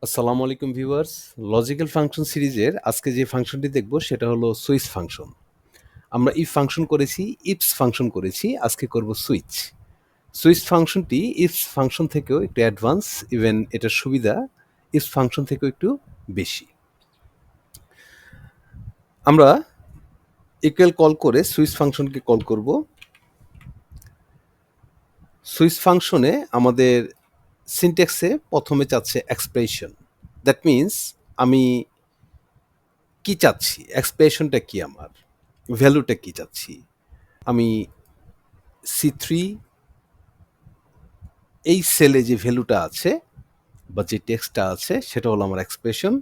আসসালামু আলাইকুম viewers. Logical function সিরিজের আজকে যে ফাংশনটি দেখব সেটা হলো সুইচ ফাংশন। আমরা ইফ ফাংশন করেছি, ইফস ফাংশন করেছি, আজকে করব সুইচ। সুইচ ফাংশনটি ইফস ফাংশন থেকেও একটু অ্যাডভান্স, ইভেন এটার সুবিধা ইফস ফাংশন থেকেও একটু বেশি। আমরা ইকুয়াল কল করে সুইচ ফাংশনকে কল করব। সুইচ ফাংশনে আমাদের সিনট্যাক্সে প্রথমে চাচ্ছে এক্সপ্রেশন। দ্যাট মিনস আমি কি চাচ্ছি, এক্সপ্রেশনটা কি, আমার ভ্যালুটা কি চাচ্ছি। আমি সি3 এই সেলে যে ভ্যালুটা আছে বা যে টেক্সটটা আছে সেটা হলো আমার এক্সপ্রেশন।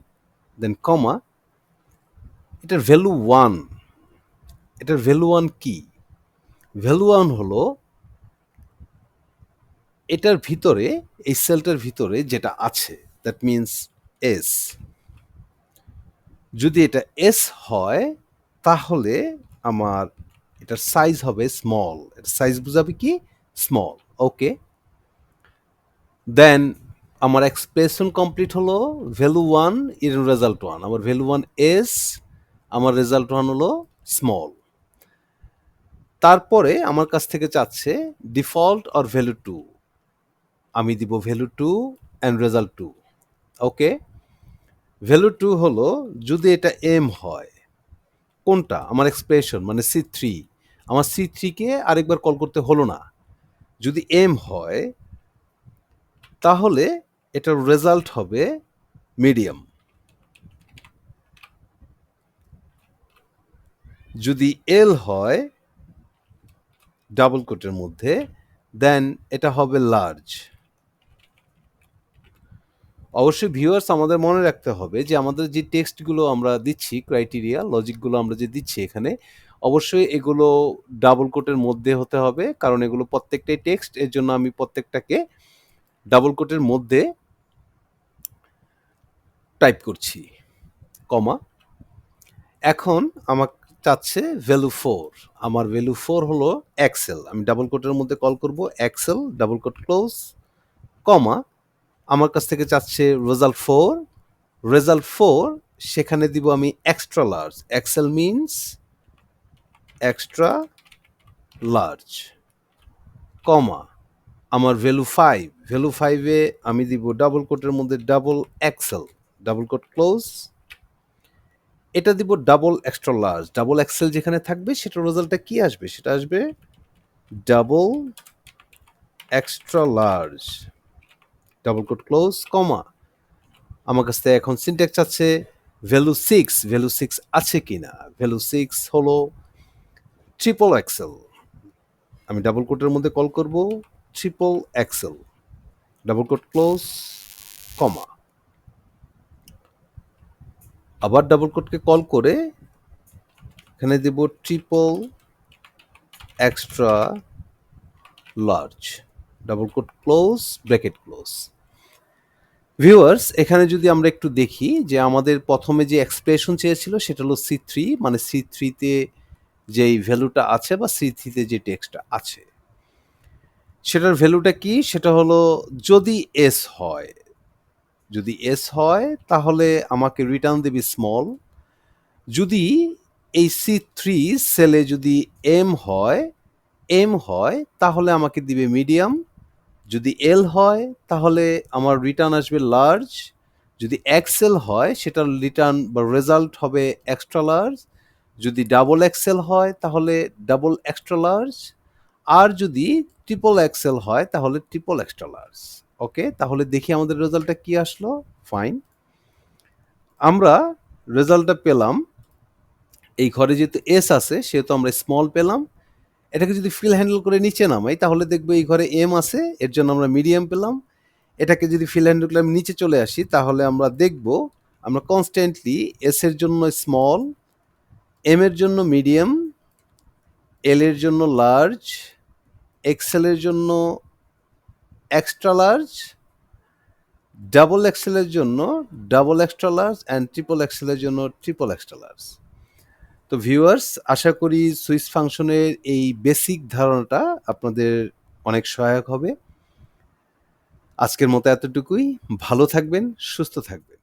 দেন কমা, এটার ভ্যালু ওয়ান। এটার ভ্যালু ওয়ান কি? ভ্যালু ওয়ান হলো এটার ভিতরে, এই সেলটার ভিতরে যেটা আছে, দ্যাট মিনস এস। যদি এটা এস হয় তাহলে আমার এটার সাইজ হবে স্মল। এটার সাইজ বোঝাবে কি? স্মল। ওকে, দেন আমার এক্সপ্রেশন কমপ্লিট হলো। ভ্যালু ওয়ান এর রেজাল্ট ওয়ান, আমার ভ্যালু ওয়ান এস, আমার রেজাল্ট ওয়ান হলো স্মল। তারপরে আমার কাছ থেকে চাচ্ছে ডিফল্ট অর ভ্যালু টু। আমি দিব value two and result two. Okay, value two হলো যদি এটা এম হয়, কোনটা? আমার এক্সপ্রেশন মানে সি3। আমার সি3কে আরেকবার কল করতে হলো না। যদি এম হয় তাহলে এটার রেজাল্ট হবে মিডিয়াম। যদি এল হয় ডাবল কোটের মধ্যে, দেন এটা হবে লার্জ। অবশ্যই ভিউয়ার্স আমাদের মনে রাখতে হবে যে আমাদের যে টেক্সটগুলো আমরা দিচ্ছি, ক্রাইটেরিয়া লজিকগুলো আমরা যে দিচ্ছি এখানে, অবশ্যই এগুলো ডাবল কোটের মধ্যে হতে হবে, কারণ এগুলো প্রত্যেকটাই টেক্সট। এর জন্য আমি প্রত্যেকটাকে ডাবল কোটের মধ্যে টাইপ করছি, কমা। এখন আমার চাচ্ছে ভ্যালু ফোর। আমার ভ্যালু ফোর হলো এক্সেল। আমি ডাবল কোটের মধ্যে কল করব Excel, double quote close, comma. আমার কাছ থেকে চাচ্ছে রেজাল্ট ফোর। রেজাল্ট ফোর সেখানে দিব আমি extra large. XL means extra large, comma. আমার ভ্যালু ফাইভ। ভ্যালু ফাইভে আমি দিব ডাবল কোটের মধ্যে double XL, double quote close. এটা দিব double extra large. Double XL যেখানে থাকবে সেটার রেজাল্টটা কি আসবে? সেটা আসবে double extra large, double quote close, comma. আমার কাছ থেকে এখন সিনট্যাক্স আছে ভ্যালু সিক্স। ভ্যালু সিক্স আছে কিনা? ভ্যালু সিক্স হলো ট্রিপল এক্সেল। আমি ডাবল কোটের মধ্যে কল করব triple XL, double quote close, comma. আবার ডাবল কোটকে কল করে এখানে দেব triple extra large, double quote close, bracket close. Viewers এখানে যদি আমরা একটু দেখি যে আমাদের প্রথমে যে এক্সপ্রেশন চেয়েছিল সেটা হলো সি3, মানে সি3তে যেই ভ্যালুটা আছে বা সি3তে যে টেক্সটটা আছে সেটার ভ্যালুটা কি? সেটা হলো যদি এস হয়। যদি এস হয় তাহলে আমাকে রিটার্ন দেবে স্মল। যদি এই সি3 সেলে যদি এম হয় তাহলে আমাকে দিবে মিডিয়াম। যদি এল হয় তাহলে আমার রিটার্ন আসবে লার্জ। যদি এক্সেল হয় সেটার রিটার্ন বা রেজাল্ট হবে এক্সট্রা লার্জ। যদি ডাবল এক্সেল হয় তাহলে ডাবল এক্সট্রা লার্জ। আর যদি ট্রিপল এক্সেল হয় তাহলে ট্রিপল এক্সট্রা লার্জ। ওকে, তাহলে দেখি আমাদের রেজাল্টটা কি আসলো। ফাইন, আমরা রেজাল্টটা পেলাম। এই ঘরে যেহেতু এস আছে সেহেতু আমরা স্মল পেলাম। এটাকে যদি ফিল হ্যান্ডেল করে নিচে নামাই তাহলে দেখবো এই ঘরে এম আছে, এর জন্য আমরা মিডিয়াম পেলাম। এটাকে যদি ফিল হ্যান্ডেল করে আমি নিচে চলে আসি তাহলে আমরা দেখব আমরা কনস্ট্যান্টলি এস এর জন্য স্মল, এম এর জন্য মিডিয়াম, এল এর জন্য লার্জ, এক্সেল এর জন্য এক্সট্রা লার্জ, ডাবল এক্সেলের জন্য double extra large and triple এক্সেলের জন্য ট্রিপল এক্সট্রা লার্জ। তো ভিউয়ার্স আশা করি সুইচ ফাংশনের এই বেসিক ধারণাটা আপনাদের অনেক সহায়ক হবে। আজকের মতো এতটুকুই। ভালো থাকবেন, সুস্থ থাকবেন।